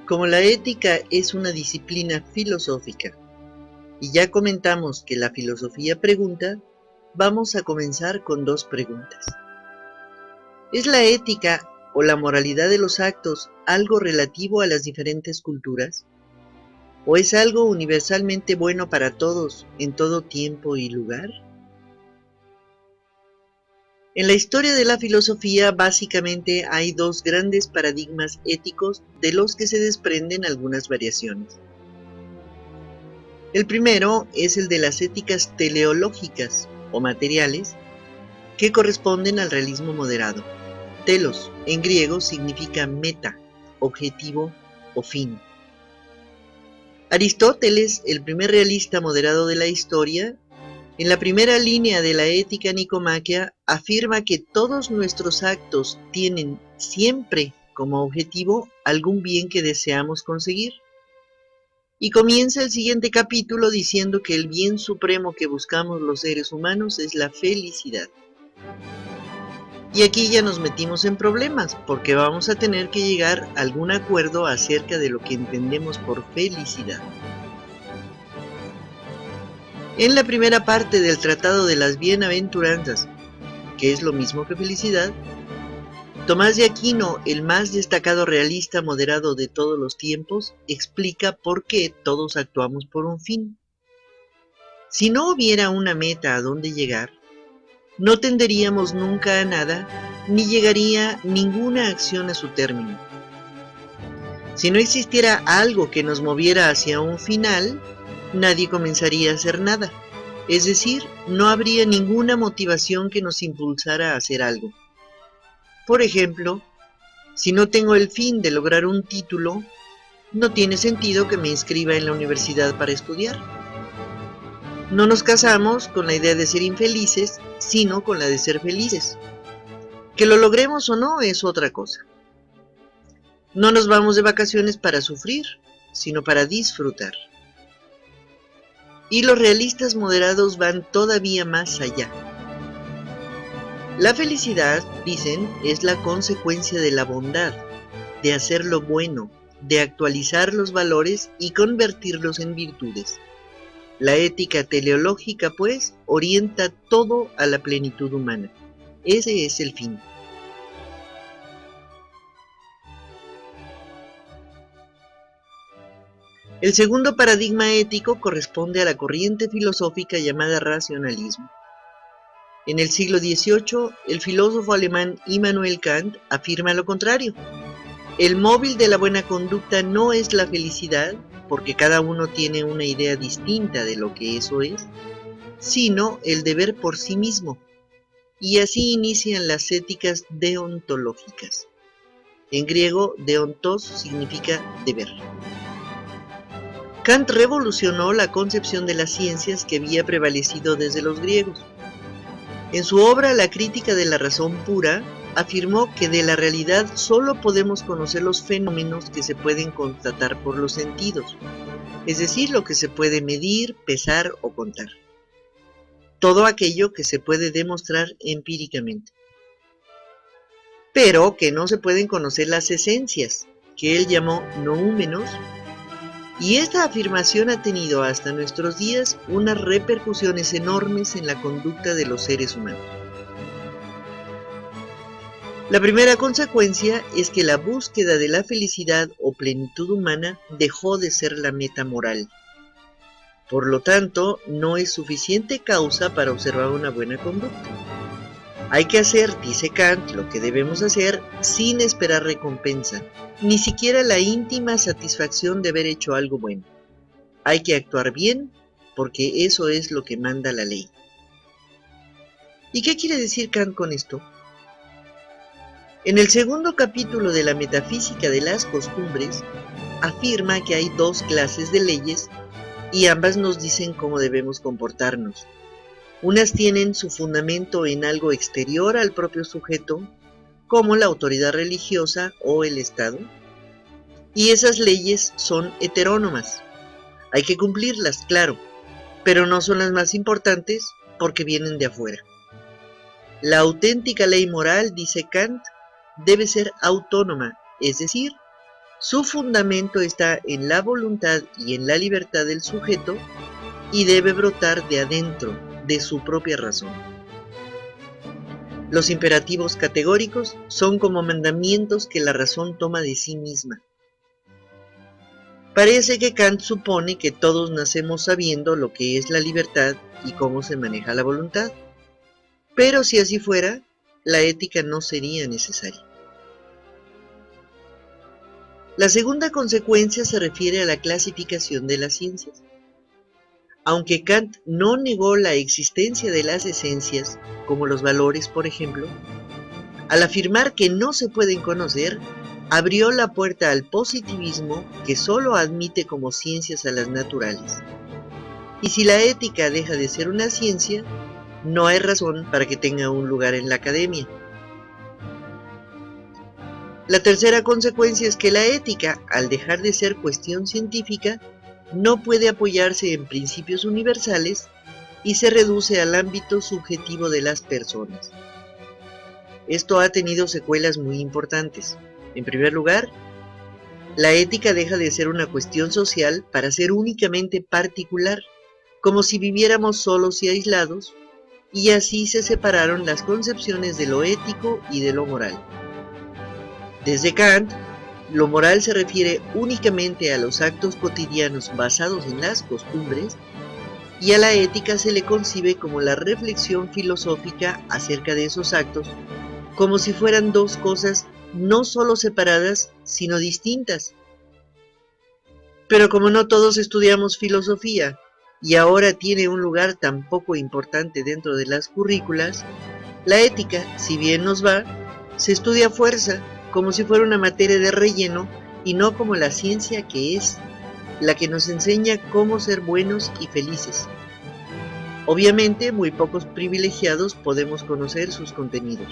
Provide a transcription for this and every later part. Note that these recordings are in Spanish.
Como la ética es una disciplina filosófica, y ya comentamos que la filosofía pregunta, vamos a comenzar con dos preguntas. ¿Es la ética o la moralidad de los actos algo relativo a las diferentes culturas? ¿O es algo universalmente bueno para todos en todo tiempo y lugar? En la historia de la filosofía básicamente hay dos grandes paradigmas éticos de los que se desprenden algunas variaciones. El primero es el de las éticas teleológicas o materiales que corresponden al realismo moderado. Telos en griego significa meta, objetivo o fin. Aristóteles, el primer realista moderado de la historia, en la primera línea de la Ética Nicomaquea, afirma que todos nuestros actos tienen siempre como objetivo algún bien que deseamos conseguir. Y comienza el siguiente capítulo diciendo que el bien supremo que buscamos los seres humanos es la felicidad. Y aquí ya nos metimos en problemas, porque vamos a tener que llegar a algún acuerdo acerca de lo que entendemos por felicidad. En la primera parte del Tratado de las Bienaventuranzas, que es lo mismo que felicidad, Tomás de Aquino, el más destacado realista moderado de todos los tiempos, explica por qué todos actuamos por un fin. Si no hubiera una meta a dónde llegar, no tenderíamos nunca a nada, ni llegaría ninguna acción a su término. Si no existiera algo que nos moviera hacia un final, nadie comenzaría a hacer nada. Es decir, no habría ninguna motivación que nos impulsara a hacer algo. Por ejemplo, si no tengo el fin de lograr un título, no tiene sentido que me inscriba en la universidad para estudiar. No nos casamos con la idea de ser infelices, sino con la de ser felices. Que lo logremos o no es otra cosa. No nos vamos de vacaciones para sufrir, sino para disfrutar. Y los realistas moderados van todavía más allá. La felicidad, dicen, es la consecuencia de la bondad, de hacer lo bueno, de actualizar los valores y convertirlos en virtudes. La ética teleológica, pues, orienta todo a la plenitud humana. Ese es el fin. El segundo paradigma ético corresponde a la corriente filosófica llamada racionalismo. En el siglo XVIII, el filósofo alemán Immanuel Kant afirma lo contrario. El móvil de la buena conducta no es la felicidad, porque cada uno tiene una idea distinta de lo que eso es, sino el deber por sí mismo. Y así inician las éticas deontológicas. En griego, deontos significa deber. Kant revolucionó la concepción de las ciencias que había prevalecido desde los griegos. En su obra La crítica de la razón pura, afirmó que de la realidad solo podemos conocer los fenómenos que se pueden constatar por los sentidos, es decir, lo que se puede medir, pesar o contar. Todo aquello que se puede demostrar empíricamente. Pero que no se pueden conocer las esencias, que él llamó noúmenos, y esta afirmación ha tenido hasta nuestros días unas repercusiones enormes en la conducta de los seres humanos. La primera consecuencia es que la búsqueda de la felicidad o plenitud humana dejó de ser la meta moral. Por lo tanto, no es suficiente causa para observar una buena conducta. Hay que hacer, dice Kant, lo que debemos hacer sin esperar recompensa, ni siquiera la íntima satisfacción de haber hecho algo bueno. Hay que actuar bien, porque eso es lo que manda la ley. ¿Y qué quiere decir Kant con esto? En el segundo capítulo de la Metafísica de las Costumbres, afirma que hay dos clases de leyes y ambas nos dicen cómo debemos comportarnos. Unas tienen su fundamento en algo exterior al propio sujeto, como la autoridad religiosa o el Estado, y esas leyes son heterónomas. Hay que cumplirlas, claro, pero no son las más importantes porque vienen de afuera. La auténtica ley moral, dice Kant, debe ser autónoma, es decir, Su fundamento está en la voluntad y en la libertad del sujeto y debe brotar de adentro, de su propia razón. Los imperativos categóricos son como mandamientos que la razón toma de sí misma. Parece que Kant supone que todos nacemos sabiendo lo que es la libertad y cómo se maneja la voluntad, pero si así fuera, la ética no sería necesaria. La segunda consecuencia se refiere a la clasificación de las ciencias. Aunque Kant no negó la existencia de las esencias, como los valores, por ejemplo, al afirmar que no se pueden conocer, abrió la puerta al positivismo que solo admite como ciencias a las naturales. Y si la ética deja de ser una ciencia, no hay razón para que tenga un lugar en la academia. La tercera consecuencia es que la ética, al dejar de ser cuestión científica, no puede apoyarse en principios universales y se reduce al ámbito subjetivo de las personas. Esto ha tenido secuelas muy importantes. En primer lugar, la ética deja de ser una cuestión social para ser únicamente particular, como si viviéramos solos y aislados, y así se separaron las concepciones de lo ético y de lo moral. Desde Kant, lo moral se refiere únicamente a los actos cotidianos basados en las costumbres, y a la ética se le concibe como la reflexión filosófica acerca de esos actos, como si fueran dos cosas no solo separadas, sino distintas. Pero como no todos estudiamos filosofía, y ahora tiene un lugar tan poco importante dentro de las currículas, la ética, si bien nos va, se estudia a fuerza, como si fuera una materia de relleno y no como la ciencia que es, la que nos enseña cómo ser buenos y felices. Obviamente, muy pocos privilegiados podemos conocer sus contenidos.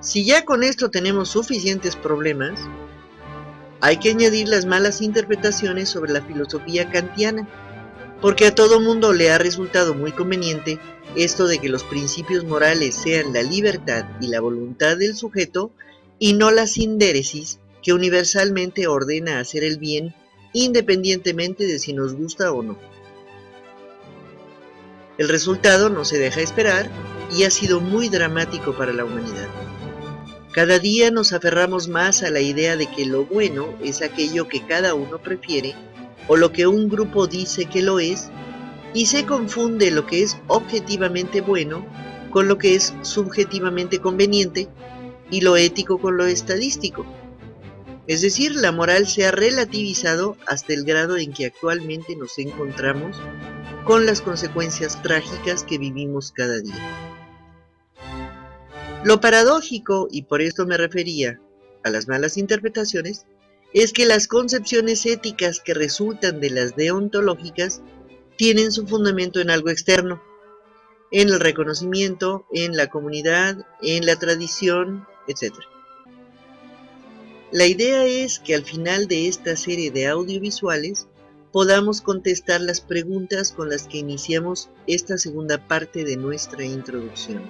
Si ya con esto tenemos suficientes problemas, hay que añadir las malas interpretaciones sobre la filosofía kantiana, porque a todo mundo le ha resultado muy conveniente esto de que los principios morales sean la libertad y la voluntad del sujeto y no la sindéresis que universalmente ordena hacer el bien independientemente de si nos gusta o no. El resultado no se deja esperar y ha sido muy dramático para la humanidad. Cada día nos aferramos más a la idea de que lo bueno es aquello que cada uno prefiere o lo que un grupo dice que lo es, y se confunde lo que es objetivamente bueno con lo que es subjetivamente conveniente y lo ético con lo estadístico. Es decir, la moral se ha relativizado hasta el grado en que actualmente nos encontramos con las consecuencias trágicas que vivimos cada día. Lo paradójico, y por esto me refería a las malas interpretaciones, es que las concepciones éticas que resultan de las deontológicas tienen su fundamento en algo externo, en el reconocimiento, en la comunidad, en la tradición, etc. La idea es que al final de esta serie de audiovisuales podamos contestar las preguntas con las que iniciamos esta segunda parte de nuestra introducción.